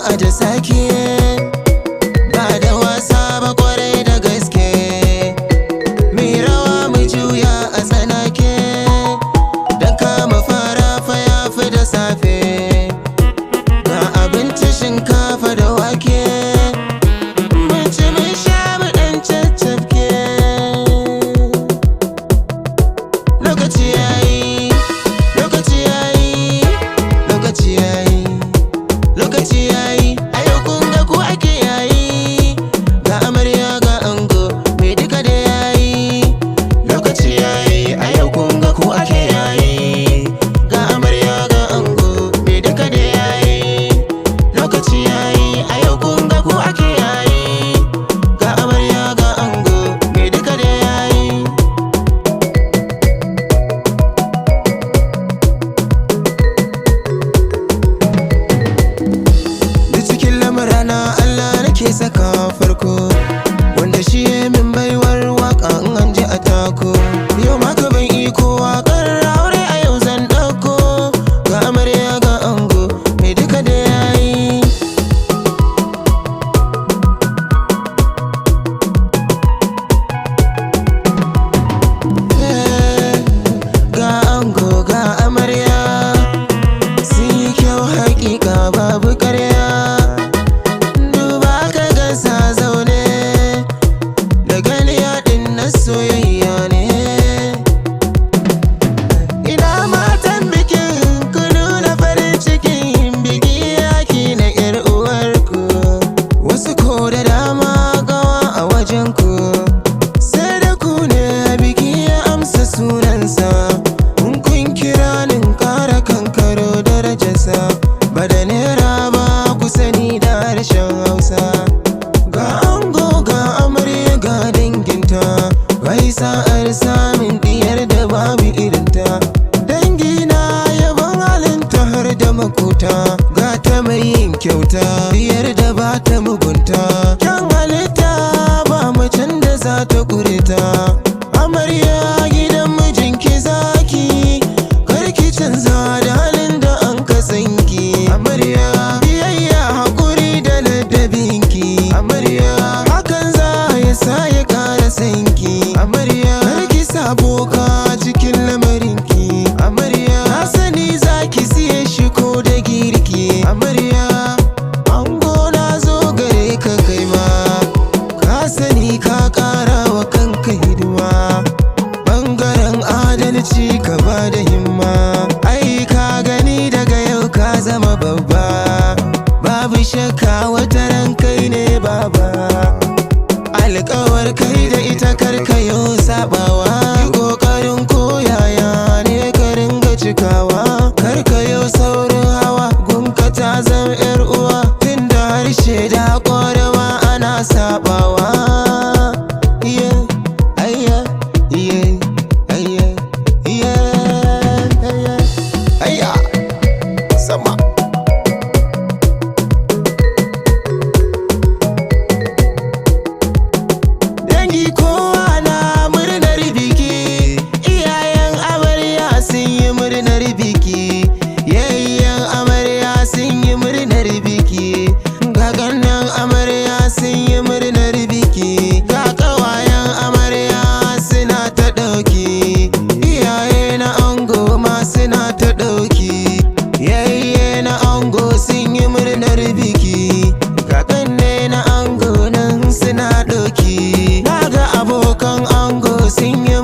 a da sake, ba da wasa ba kwarai da gaske. Mai rawa mu juya a tsanake, don kama fara fa yafi da safe. Ga abinci shinkafa da wake, mun ci mun sha mu ɗan caccafke. Lokaci yayi, lokaci yayi, lokaci yayi, lokaci yayi. A yau kun ga ku ake yayi, ga amarya ga ango mai duka da yayi. Lokaci yayi, a yau kun ga ku ake yayi, ga amarya ga ango mai duka da yayi. Lokaci yayi, a yau kun ga ku ake yayi, ga amarya ga ango mai duka da yayi. Duk cikin lamurana Allah nake saka farko, wanda shi ya min baiwar waka in an ji a tako. Yau ma ka ban iko waƙar aure a yau zan ɗauko, ga amarya ga ango mai duka da yayi. Ga ango ga amarya sun yi kyau hakika babu ƙarya. Duba ka gansa zaune, da gani yaɗin na soyayya ne. Ina matan bikin ku nuna farin cikin biki yaki na 'yar uwarku. Wasu ko da dama gawa a wajenku, sai da ku ne biki ya amsa sunansa. In kun kira nin ƙara kankaro darajarsa, ba da naira ba ku sani da harshen Hausa. Ga ango ga amarya ga danginta, bai sa'ar samun diyar da babu irinta. Dangina yaban halinta har da makota, ga ta mai yin kyauta diyar da ba ta mugunta. Kyan halitta ba macen da za ta ƙure ta. Amarya gidan mijinki zaki, karki canza da halin da an kasanki. Amarya biyayya haƙuri da ladabinki. Amarya hakan za ya sa ya ƙara sanki. Amarya karki sa boka cikin lamarinki. Amarya na sani zaki siye shi ko da girki. Amarya ango na zo gare ka kai ma, ka sani ka ƙara wa kanka hidima. Bangaren adalci ka ba da himma, ai ka gani daga yau ka zama babba. Babu shakka wata ran kai ne baba, alƙawar kai da ita karkayo sabawa. Yi ƙoƙarin koyaya ne ka ringa cikawa, karkayo saurin hawa gunka ta zama 'yar uwa. Tunda harshe da ƙwarewa ana sabawa. Yeah, ayya, yeah, ayya, yeah, ayya, ayya, sama. Dangi kowa na murnar biki, iyayen amarya sun yi murnar biki, yayyen amarya sun yi murnar biki, ga ƙannen amarya sun yi murnar biki, ga ƙawayen amarya suna ta ɗauki, iyaye na ango ma suna ta ɗauki, yayye na ango sun yi murnar biki, ga ƙanne na ango nan suna ɗauki. Na ga abokan ango sun yi